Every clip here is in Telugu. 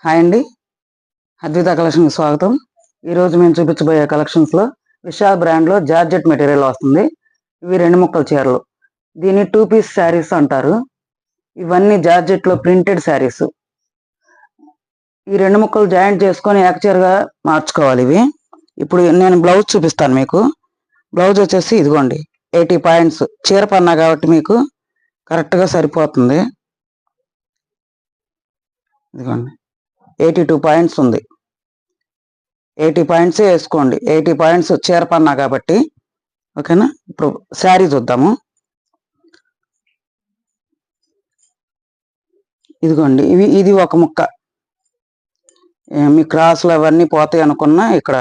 హాయ్ అండి, అద్విత కలెక్షన్కి స్వాగతం. ఈరోజు మేము చూపించబోయే కలెక్షన్స్లో విశాల్ బ్రాండ్లో జార్జెట్ మెటీరియల్ వస్తుంది. ఇవి 2 ముక్కల చీరలు. దీన్ని 2 పీస్ శారీస్ అంటారు. ఇవన్నీ జార్జెట్లో ప్రింటెడ్ శారీస్. ఈ 2 ముక్కలు జాయింట్ చేసుకొని ఏకచీరగా మార్చుకోవాలి. ఇవి ఇప్పుడు నేను బ్లౌజ్ చూపిస్తాను మీకు. బ్లౌజ్ వచ్చేసి ఇదిగోండి 80 పాయింట్స్. చీర పన్నా కాబట్టి మీకు కరెక్ట్గా సరిపోతుంది. ఇదిగోండి 82 పాయింట్స్ ఉంది. 80 పాయింట్స్ వేసుకోండి. 80 పాయింట్స్ చీర పన్నా కాబట్టి ఓకేనా. ఇప్పుడు శారీ చూద్దాము. ఇదిగోండి ఇది ఒక ముక్క. మీ క్రాసులు అవన్నీ పోతాయి అనుకున్నా ఇక్కడ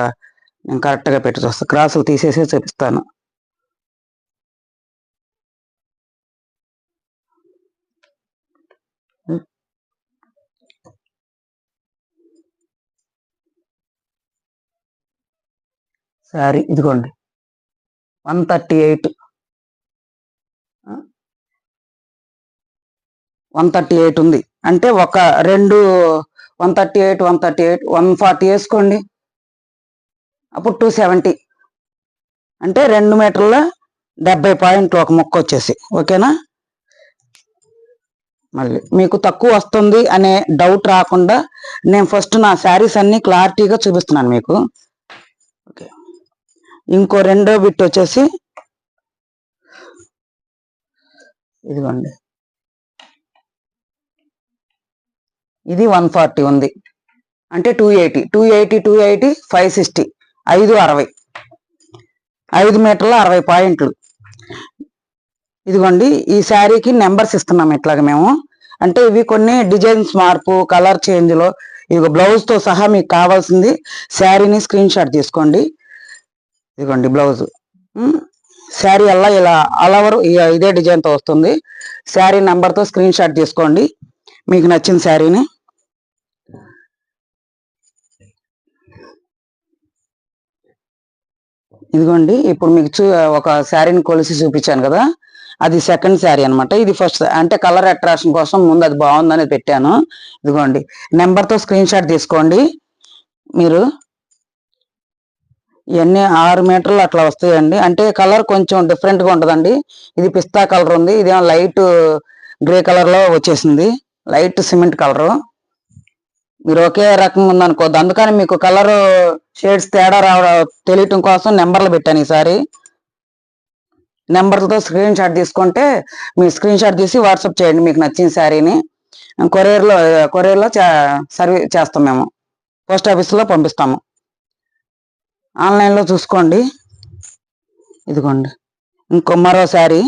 నేను కరెక్ట్గా పెట్టి చూస్తాను. క్రాసులు తీసేసే చూపిస్తాను. శారీ ఇదిగోండి 138 ఉంది. అంటే ఒక 138 140 వేసుకోండి. అప్పుడు 270 అంటే 2 మీటర్ల 70 పాయింట్లు ఒక ముక్క వచ్చేసి ఓకేనా. మళ్ళీ మీకు తక్కువ వస్తుంది అనే డౌట్ రాకుండా నేను ఫస్ట్ నా శారీస్ అన్ని క్లారిటీగా చూపిస్తున్నాను మీకు. ఓకే, ఇంకో రెండో బిట్ వచ్చేసి ఇదిగోండి, ఇది 140 ఉంది. అంటే 280 560 560 5 మీటర్ల 60 పాయింట్లు. ఇదిగోండి ఈ శారీకి నెంబర్స్ ఇస్తున్నాం ఇట్లాగ మేము. అంటే ఇవి కొన్ని డిజైన్స్ మార్పు, కలర్ చేంజ్లో ఇదిగో బ్లౌజ్తో సహా మీకు కావాల్సింది శారీని స్క్రీన్ షాట్ తీసుకోండి. ఇదిగోండి బ్లౌజ్. శారీ అలా ఇలా ఆల్ ఓవర్ ఇదే డిజైన్తో వస్తుంది. శారీ నెంబర్తో స్క్రీన్ షాట్ తీసుకోండి మీకు నచ్చిన శారీని. ఇదిగోండి ఇప్పుడు మీకు ఒక శారీని కొలిసి చూపించాను కదా, అది సెకండ్ శారీ అనమాట. ఇది ఫస్ట్. అంటే కలర్ అట్రాక్షన్ కోసం ముందు అది బాగుందని పెట్టాను. ఇదిగోండి నెంబర్తో స్క్రీన్ షాట్ తీసుకోండి మీరు. ఇవన్నీ 6 మీటర్లు అట్లా వస్తాయండి. అంటే కలర్ కొంచెం డిఫరెంట్గా ఉంటుందండి. ఇది పిస్తా కలర్ ఉంది, ఇదేమో లైట్ గ్రే కలర్లో వచ్చేసింది, లైట్ సిమెంట్ కలరు. మీరు ఒకే రకంగా ఉందనుకోద్దు, అందుకని మీకు కలర్ షేడ్స్ తేడా తెలియటం కోసం నెంబర్లు పెట్టాను ఈసారి. నెంబర్లతో స్క్రీన్ షాట్ తీసుకుంటే మీరు స్క్రీన్ షాట్ తీసి వాట్సాప్ చేయండి మీకు నచ్చిన శారీని. కొరియర్లో సర్వీస్ చేస్తాం మేము. పోస్ట్ ఆఫీస్లో పంపిస్తాము. ఆన్లైన్లో చూసుకోండి. ఇదిగోండి ఇంకో మరో శారీ.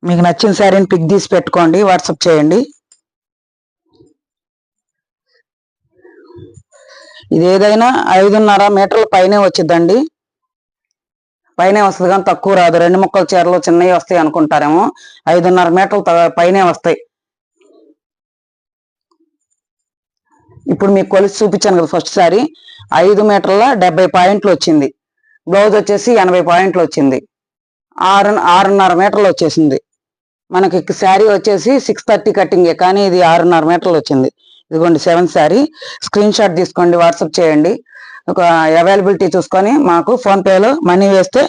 మీకు నచ్చిన శారీని పిక్ తీసి పెట్టుకోండి, వాట్సాప్ చేయండి. ఇది ఏదైనా 5.5 మీటర్ల పైనే వచ్చిద్దండి. పైనే వస్తుంది కానీ తక్కువ రాదు. 2 ముక్కల చీరలు చిన్నవి వస్తాయి అనుకుంటారేమో, 5.5 మీటర్లు పైనే వస్తాయి. ఇప్పుడు మీకు కొలిసి చూపించాను కదా ఫస్ట్ సారి, 5 మీటర్ల 70 పాయింట్లు వచ్చింది. బ్లౌజ్ వచ్చేసి 80 పాయింట్లు వచ్చింది. 6.5 మీటర్లు వచ్చేసింది. మనకి శారీ వచ్చేసి 630 కట్టింగే, కానీ ఇది 6.5 మీటర్లు వచ్చింది. ఇదిగోండి 7th శారీ. స్క్రీన్ షాట్ తీసుకోండి, వాట్సాప్ చేయండి. ఒక అవైలబిలిటీ చూసుకొని మాకు ఫోన్పేలో మనీ వేస్తే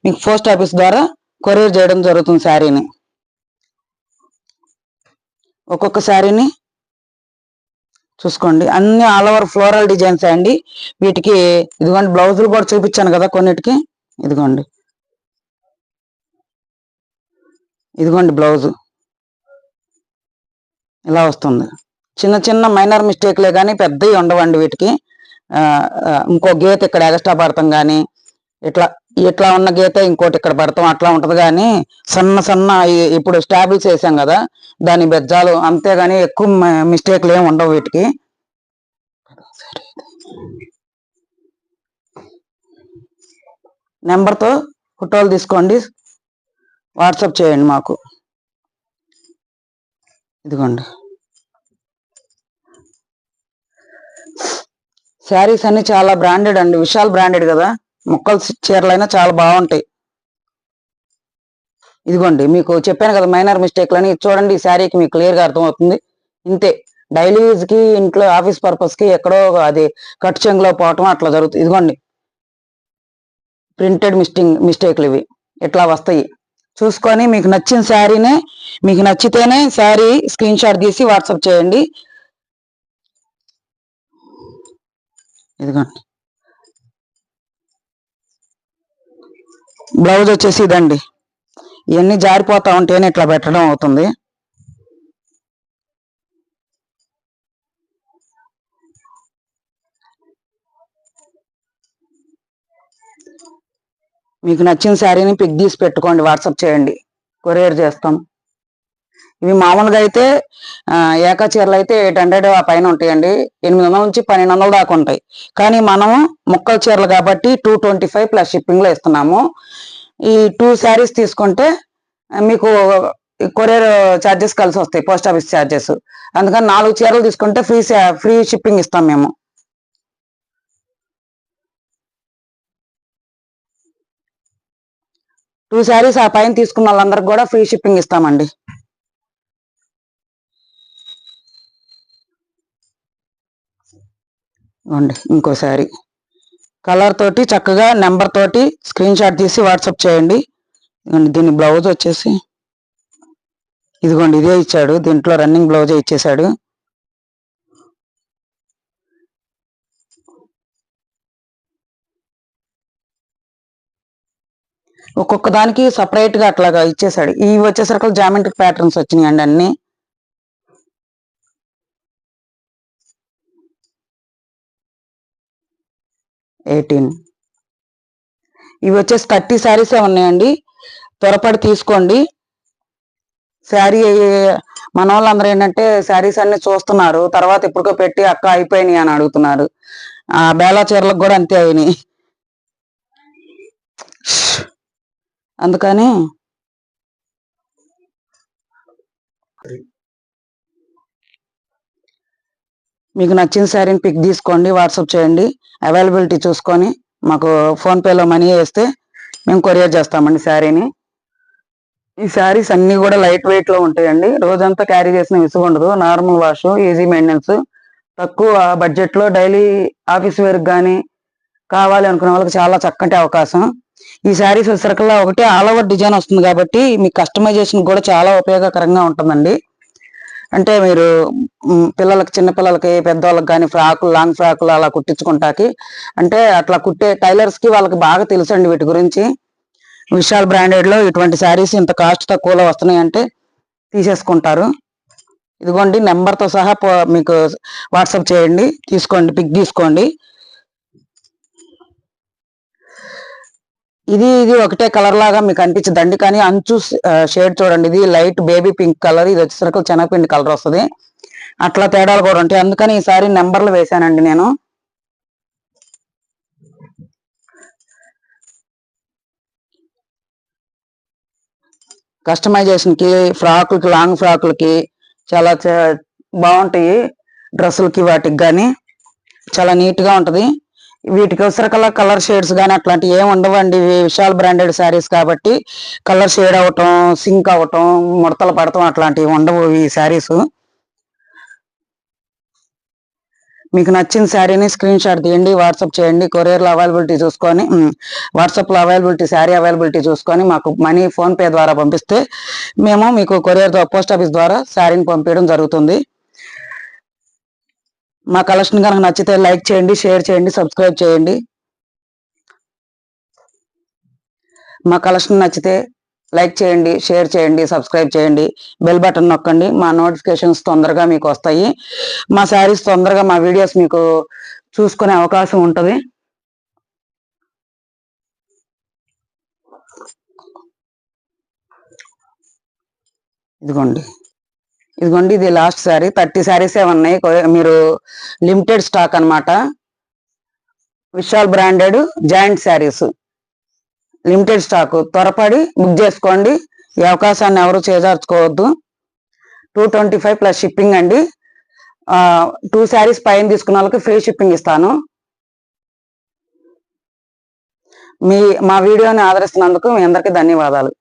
మీకు పోస్ట్ ఆఫీస్ ద్వారా కొరియర్ చేయడం జరుగుతుంది శారీని. ఒక్కొక్క శారీని చూసుకోండి. అన్ని ఆల్ ఓవర్ ఫ్లోరల్ డిజైన్స్ అండి. వీటికి ఇదిగోండి బ్లౌజులు కూడా చూపించాను కదా కొన్నిటికి. ఇదిగోండి బ్లౌజు ఇలా వస్తుంది. చిన్న చిన్న మైనర్ మిస్టేక్లే కానీ పెద్దవి ఉండవండి వీటికి. ఇంకో గీత ఇక్కడ ఎక్స్ట్రా పడతాం కానీ, ఇట్లా ఉన్న గీత ఇంకోటి ఇక్కడ పడతాం అట్లా ఉంటది. కానీ సన్న ఇప్పుడు స్టాబిల్స్ వేసాం కదా దాని బెజ్జాలు, అంతేగాని ఎక్కువ మిస్టేక్లు ఏమి ఉండవు వీటికి. నెంబర్తో ఫోటోలు తీసుకోండి, వాట్సాప్ చేయండి మాకు. ఇదిగోండి శారీస్ అన్ని చాలా బ్రాండెడ్ అండి. విశాల్ బ్రాండెడ్ కదా, ముక్కలు చీరలైనా చాలా బాగుంటాయి. ఇదిగోండి మీకు చెప్పాను కదా మైనర్ మిస్టేక్లని. చూడండి ఈ శారీకి మీకు క్లియర్గా అర్థమవుతుంది. ఇంతే, డైలీ యూజ్ కి ఇంట్లో ఆఫీస్ పర్పస్ కి ఎక్కడో అది కట్ చెంగులో పోవటం అట్లా జరుగుతుంది. ఇదిగోండి ప్రింటెడ్ మిస్టేక్లు ఇవి ఇట్లా వస్తాయి. చూసుకొని మీకు నచ్చిన శారీనే, మీకు నచ్చితేనే శారీ స్క్రీన్ షాట్ తీసి వాట్సాప్ చేయండి. ఇదిగోండి బ్లౌజ్ వచ్చేసి ఇదండి. ఇవన్నీ జారిపోతా ఉంటేనే ఇట్లా పెట్టడం అవుతుంది. మీకు నచ్చిన శారీని పిక్ తీసి పెట్టుకోండి, వాట్సాప్ చేయండి, కొరియర్ చేస్తాం. ఇవి మామూలుగా అయితే ఏకా చీరలు అయితే 800 ఆ పైన ఉంటాయండి. 800 నుంచి 1200 దాకా ఉంటాయి. కానీ మనము ముక్కల చీరలు కాబట్టి 225 ప్లస్ షిప్పింగ్ లో ఇస్తున్నాము. ఈ 2 శారీస్ తీసుకుంటే మీకు కొరియర్ ఛార్జెస్ కలిసి వస్తాయి, పోస్ట్ ఆఫీస్ ఛార్జెస్. అందుకని 4 చీరలు తీసుకుంటే ఫ్రీ షిప్పింగ్ ఇస్తాం మేము. టూ శారీస్ ఆ పైన తీసుకున్న వాళ్ళందరికి కూడా ఫ్రీ షిప్పింగ్ ఇస్తామండి. ఇంకో శారీ కలర్ తోటి చక్కగా నెంబర్ తోటి స్క్రీన్ షాట్ తీసి వాట్సాప్ చేయండి. దీని బ్లౌజ్ వచ్చేసి ఇదిగోండి, ఇదే ఇచ్చాడు. దీంట్లో రన్నింగ్ బ్లౌజే ఇచ్చేసాడు. ఒక్కొక్క దానికి సపరేట్ గా అట్లాగా ఇచ్చేసాడు. ఇవి వచ్చేసరికి జామెట్రిక్ ప్యాటర్న్స్ వచ్చినాయండి అన్ని. ఇవి వచ్చేసి 30 శారీసే ఉన్నాయండి. త్వరపడి తీసుకోండి. శారీ మన వాళ్ళందరూ ఏంటంటే శారీస్ అన్ని చూస్తున్నారు, తర్వాత ఇప్పటికో పెట్టి అక్క అయిపోయినాయి అని అడుగుతున్నారు. ఆ బేలా చీరలకు కూడా అంతే అయినాయి. అందుకని మీకు నచ్చిన శారీని పిక్ తీసుకోండి, వాట్సాప్ చేయండి. అవైలబిలిటీ చూసుకొని మాకు ఫోన్పేలో మనీ వేస్తే మేము కొరియర్ చేస్తామండి శారీని. ఈ శారీస్ అన్ని కూడా లైట్ వెయిట్ లో ఉంటాయండి. రోజంతా క్యారీ చేసిన విసుగు ఉండదు. నార్మల్ వాష్, ఈజీ మెయింటెనెన్స్, తక్కువ బడ్జెట్ లో డైలీ ఆఫీస్ వేర్ కానీ కావాలి అనుకునే వాళ్ళకి చాలా చక్కటి అవకాశం. ఈ శారీస్ వచ్చేసరికల్లా ఒకటి ఆల్ ఓవర్ డిజైన్ వస్తుంది కాబట్టి మీ కస్టమైజేషన్ కూడా చాలా ఉపయోగకరంగా ఉంటుందండి. అంటే మీరు పిల్లలకి, చిన్న పిల్లలకి, పెద్దవాళ్ళకి కానీ ఫ్రాకులు, లాంగ్ ఫ్రాకులు అలా కుట్టించుకుంటాకి, అంటే అట్లా కుట్టే టైలర్స్ కి వాళ్ళకి బాగా తెలుసండి వీటి గురించి. విశాల్ బ్రాండెడ్ లో ఇటువంటి శారీస్ ఇంత కాస్ట్ తక్కువలో వస్తున్నాయి అంటే తీసేసుకుంటారు. ఇదిగోండి నెంబర్ తో సహా మీకు వాట్సాప్ చేయండి, తీసుకోండి, పిక్ తీసుకోండి. ఇది ఒకటే కలర్ లాగా మీకు అనిపించదండి, కానీ అంచు షేడ్ చూడండి. ఇది లైట్ బేబీ పింక్ కలర్, ఇది వచ్చేసరికి శనగపిండి కలర్ వస్తుంది. అట్లా తేడాలు కూడా ఉంటాయి. అందుకని ఈసారి నెంబర్లు వేశానండి నేను. కస్టమైజేషన్ కి, ఫ్రాకులకి, లాంగ్ ఫ్రాకులకి చాలా బాగుంటాయి. డ్రెస్సులకి వాటికి కానీ చాలా నీట్ గా ఉంటది. వీటికి అవసరకల్లా కలర్ షేడ్స్ కానీ అట్లాంటివి ఏమి ఉండవండి. విశాల్ బ్రాండెడ్ శారీస్ కాబట్టి కలర్ షేడ్ అవటం, సింక్ అవటం, ముడతలు పడటం అట్లాంటివి ఉండవు ఈ శారీస్. మీకు నచ్చిన శారీని స్క్రీన్ షాట్ తీయండి, వాట్సాప్ చేయండి. కొరియర్లో అవైలబిలిటీ చూసుకొని, వాట్సాప్లో అవైలబిలిటీ, శారీ అవైలబిలిటీ చూసుకొని మాకు మనీ ఫోన్పే ద్వారా పంపిస్తే మేము మీకు కొరియర్ పోస్ట్ ఆఫీస్ ద్వారా శారీని పంపించడం జరుగుతుంది. మా కలెక్షన్ కనుక నచ్చితే లైక్ చేయండి, షేర్ చేయండి, సబ్స్క్రైబ్ చేయండి. మా కలెక్షన్ నచ్చితే లైక్ చేయండి, షేర్ చేయండి, సబ్స్క్రైబ్ చేయండి, బెల్ బటన్ నొక్కండి. మా నోటిఫికేషన్స్ తొందరగా మీకు వస్తాయి. మా శారీస్ తొందరగా, మా వీడియోస్ మీకు చూసుకునే అవకాశం ఉంటుంది. ఇదిగోండి ఇది లాస్ట్ శారీ. 30 శారీసే ఉన్నాయి. మీరు లిమిటెడ్ స్టాక్ అన్నమాట. Vishal branded joint saris limited stock. త్వరపడి బుక్ చేసుకోండి. ఈ అవకాశాన్ని ఎవరు చేజార్చుకోవద్దు. 225 ప్లస్ షిప్పింగ్ అండి. 2 శారీస్ పైన తీసుకున్న వాళ్ళకి ఫ్రీ షిప్పింగ్ ఇస్తాను. మా వీడియోని ఆదరిస్తున్నందుకు మీ అందరికీ ధన్యవాదాలు.